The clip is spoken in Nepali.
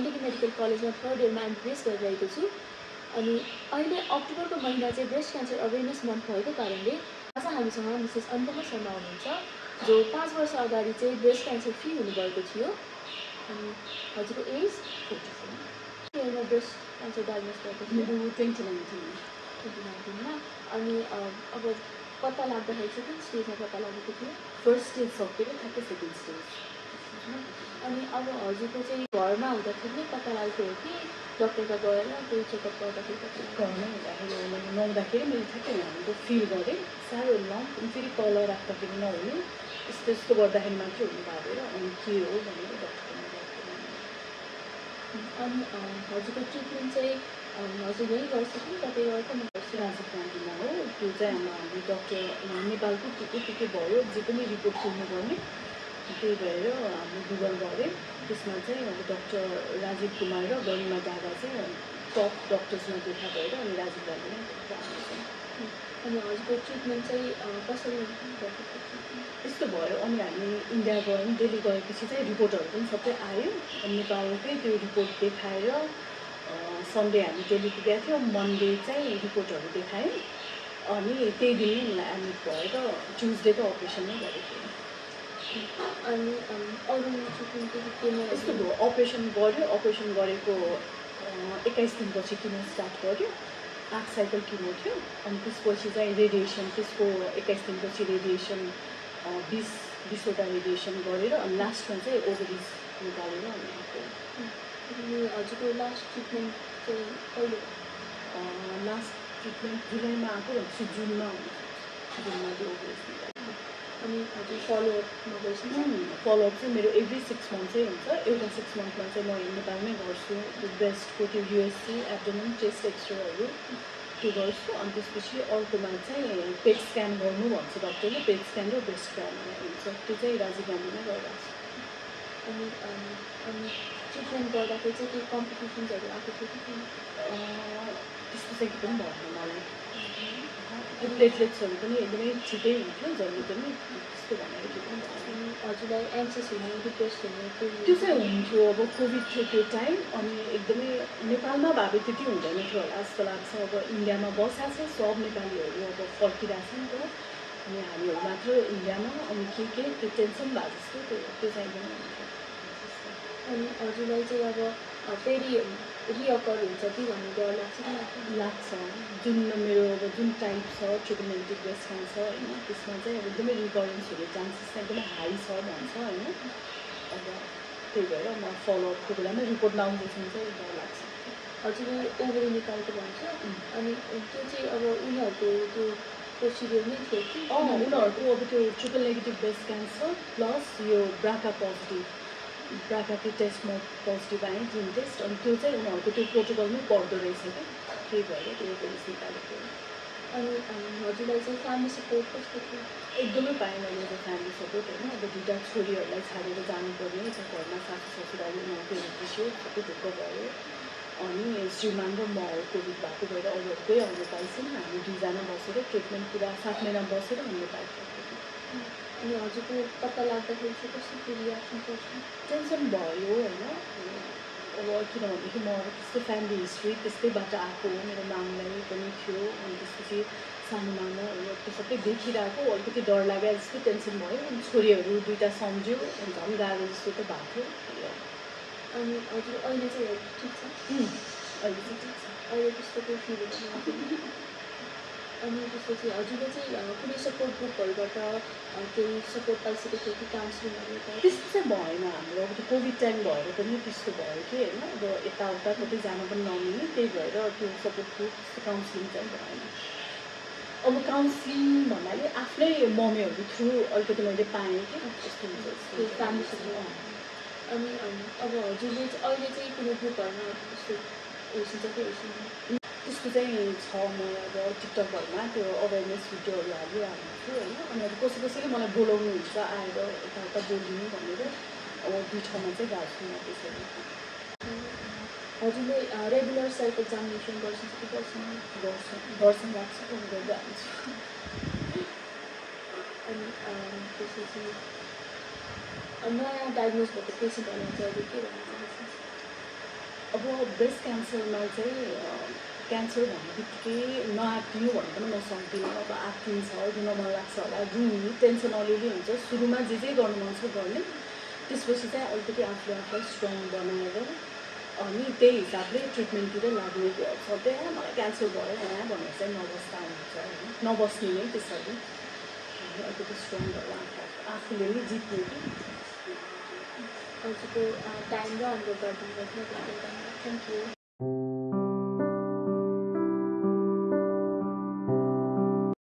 जिन्दगी मेडिकल कलेजमा 3rd इयरमा एमबिबिएस गरिरहेको छु। अनि अहिले अक्टोबरको महिना चाहिँ ब्रेस्ट क्यान्सर अवेरनेस मन्थ भएको कारणले आज हामीसँग मिसेस अनुपमा शर्मा हुनुहुन्छ, जो 5 वर्ष अगाडि चाहिँ ब्रेस्ट क्यान्सर फ्री हुनुभएको थियो। अनि हजुरको एज 47 इयरमा ब्रेस्ट क्यान्सर डायग्नोस भएको थियो? मेरो 2019 मा। अनि अब पत्ता लाग्दाखेरि चाहिँ कुन स्टेजमा पत्ता लागेको थियो? फर्स्ट स्टेज सकेर ठ्याक्कै सेकेन्ड स्टेज। अनि अब हजुरको चाहिँ घरमा हुँदाखेरि नै पत्ता लागेको हो कि डक्टरका गएर कोही चेकअप गर्दाखेरि पत्ता लाग्यो? घरमै हुँदाखेरि मैले नुहाउँदाखेरि मैले ठ्याक्कै हाम्रो फिल गरेँ साह्रो लम्प, अनि फेरि तल राख्दाखेरि नहुने, यस्तो यस्तो गर्दाखेरि मात्रै हुनु भागेर अनि के हो भनेर डक्टरमा गएको। अनि हजुरको ट्रिटमेन्ट चाहिँ हजुर यहीँ गर्छ कि तपाईँ अर्कोमा गर्छ? राजीव गान्धीमा हो, त्यो चाहिँ हाम्रो डक्टर नेपालको के भयो जे पनि रिपोर्ट दिनुपर्ने, त्यही भएर हामीले गुगल गऱ्यौँ। त्यसमा चाहिँ अब डक्टर राजीव कुमार र गरिमा डागा चाहिँ टप डक्टर्समा देखा भएर अनि राजीव गान्धीमा जानुपर्छ। अनि हजुरको ट्रिटमेन्ट चाहिँ कसरी गर्नु? यस्तो भयो, अनि हामी इन्डिया गयौँ, दिल्ली गएपछि चाहिँ रिपोर्टहरू पनि सबै आयो। अनि नेपालकै त्यो रिपोर्ट देखाएर सन्डे हामी दिल्ली पुगेका थियौँ, मन्डे चाहिँ रिपोर्टहरू देखायौँ। अनि त्यही दिन नै मलाई एडमिट भएर ट्युजडे त अपरेसन नै गरेको थिएँ। अनि अरू ट्रिटमेन्ट केमा यस्तो भयो, अपरेसन गऱ्यो, अपरेसन गरेको 21 दिनपछि किमो स्टार्ट गऱ्यो, 8 साइकल किमो थियो। अनि त्यसपछि चाहिँ रेडिएसन, त्यसको 21 दिनपछि रेडिएसन 20वटा रेडिएसन गरेर अनि लास्टमा चाहिँ ओभरिज निकालेर अनि आएको। अनि हजुरको लास्ट ट्रिटमेन्ट चाहिँ कहिले? लास्ट ट्रिटमेन्ट जुलाईमा आएको भनेपछि जुनमा त्यो ओभरिज निकाल्यो। अनि हजुर फलोअपमा गइसक्नु? फलोअप चाहिँ मेरो एभ्री 6 मन्थ्सै हुन्छ। एउटा 6 मन्थमा चाहिँ म नेपालमै गर्छु, त्यो ब्रेस्टको त्यो युएससी एब्डोमेन चेस्ट एक्सरेहरू त्यो गर्छु। अनि त्यसपछि अर्कोमा चाहिँ पेट स्क्यान गर्नु भन्छ डक्टरले, पेट स्क्यान र ब्रेस्ट स्क्यान हुन्छ, त्यो चाहिँ राजीव गान्धीमै गरिरहेको छु। अनि ट्रिटमेन्ट गर्दाखेरि चाहिँ केही कम्प्लिकेसन्सहरू आएको थियो कि त्यस्तो चाहिँ के पनि भएन मलाई। त्यो प्लेटलेट्सहरू पनि एकदमै ठिकै हुन्थ्यो, जहिले पनि त्यस्तो भनेर के पनि भएन। हजुरलाई एन्सियस हुने, डिप्रेस हुने त्यो चाहिँ हुन्थ्यो। अब कोभिड थियो त्यो टाइम, अनि एकदमै नेपालमा भए त्यति हुँदैन थियो होला जस्तो लाग्छ। अब इन्डियामा बसेको छ, सब नेपालीहरू अब फर्किरहेको छ नि त, अनि हामीहरू मात्र इन्डियामा, अनि के त्यो टेन्सन भए जस्तो त्यो चाहिँ एकदमै हुन्थ्यो। अनि हजुरलाई चाहिँ अब फेरि रिअकर हुन्छ कि भन्ने डर लाग्छ कि लाग्छ? जुन मेरो अब जुन टाइप छ ट्रिपल नेगेटिभ ब्रेस्ट क्यान्सर होइन, त्यसमा चाहिँ अब एकदमै रिकरेन्स हुने चान्सेस चाहिँ एकदमै हाई छ भन्छ होइन। अब त्यही भएर म फलोअपको बेलामा रिपोर्ट नआउँदैछन् चाहिँ डर लाग्छ। हजुरले ओभरी निकालेको भन्छ, अनि त्यो चाहिँ अब उनीहरूको त्यो प्रोसिडियर नै थियो कि? उनीहरूको अब त्यो triple negative breast cancer plus यो ब्राका त्यो टेस्टमा पोजिटिभ आयो, जिन टेस्ट, अनि त्यो चाहिँ उनीहरूको त्यो प्रोटोकलमै पर्दो रहेछ कि, त्यही भएर त्यो पुलिस निकालेको। अनि हजुरलाई चाहिँ फ्यामिली सपोर्ट कस्तो थियो? एकदमै पाएँ मैले एउटा फ्यामिली सपोर्ट होइन। अब 2टा छोरीहरूलाई छाडेर जानुपर्ने छ घरमा, सासू ससुराले उनीहरूको हेर्दैछु, सबै ढुक्क भयो। अनि श्रीमान र म कोभिड भएको भएर अरूहरूकै आउनु पाइछौँ, हामी 2जना बसेर ट्रिटमेन्ट पुरा 7 महिना बसेर हामीले पाइसकेको थियौँ। अनि हजुरको पत्ता लाग्दाखेरि चाहिँ कस्तो रियाक्सन गर्छ? टेन्सन भयो होइन। अब किनभनेदेखि म त्यस्तो फ्यामिली हिस्ट्री त्यस्तैबाट आएको हो, मेरो मामलाई पनि थियो, अनि त्यसपछि सानो मामाहरू त्यो सबै देखिरहेको, अलिकति डर लाग्यो जस्तो टेन्सन भयो। अनि छोरीहरू 2टा सम्झ्यो, अनि झन् गाह्रो जस्तो त भएको थियो। अनि हजुर अहिले चाहिँ ठिक छ? अहिले चाहिँ ठिक छ, अहिले त्यस्तो केही फिल हुँदैन? अनि त्यसपछि हजुरले चाहिँ कुनै सपोर्ट ग्रुपहरूबाट केही सपोर्ट पाइसकेको थियो कि काउन्सिलिङहरू? त्यस्तो चाहिँ भएन हाम्रो। अब त्यो कोभिड टाइम भएर पनि त्यस्तो भयो कि होइन, अब यताउता कतै जान पनि नमिल्ने, त्यही भएर त्यो सपोर्ट ग्रुप काउन्सिलिङ चाहिँ भएन। अब काउन्सिलिङ भन्नाले आफ्नै मम्मीहरू थ्रु अलिकति मैले पाएँ कि त्यस्तो हुन्छ फ्यामिली सपोर्ट। अनि अब हजुरले अहिले चाहिँ कुनै ग्रुपहरूमा त्यस्तो हेर्नुहुन्छ कि हेर्छु त्यस्तो चाहिँ छ। म अब टिकटकहरूमा त्यो अवेरनेस भिडियोहरू हालिहाल्छु होइन। अनि अब कसैले मलाई बोलाउनुहुन्छ आएर यताउता बोलिदिनु भनेर, अब 2 ठाउँमा चाहिँ गएको छु म त्यसरी। हजुरले रेगुलर सेल्फ एक्जामिनेसन गर्छ कि गर्छन् लाग्छ गर्दै हाल्छु। अनि त्यसपछि नयाँ डायग्नोज भएको पेसेन्टहरूलाई चाहिँ हजुर के भन्न चाहनुहुन्छ? अब ब्रेस्ट क्यान्सरमा चाहिँ क्यान्सर भन्ने बित्तिकै नआत्तिनु भन्नु पनि म सक्दिनँ। अब आत्तिन्छ, रुन मन लाग्छ होला, रुनु, टेन्सन अलिअलि हुन्छ। सुरुमा जे गर्नु मन छ गर्ने, त्यसपछि चाहिँ अलिकति आफूले आफूलाई स्ट्रङ बनाएर अनि त्यही हिसाबले ट्रिटमेन्टतिर लाग्ने। सधैँ मलाई क्यान्सर भयो भनेर चाहिँ नबस्दा हुन्छ होइन, नबस्ने नै त्यसरी अलिकति स्ट्रङ भएर आफूले नै जित्ने कि। हजुरको टाइम र अनुभव गरिदिनु भएको थियो, थ्याङ्क यू।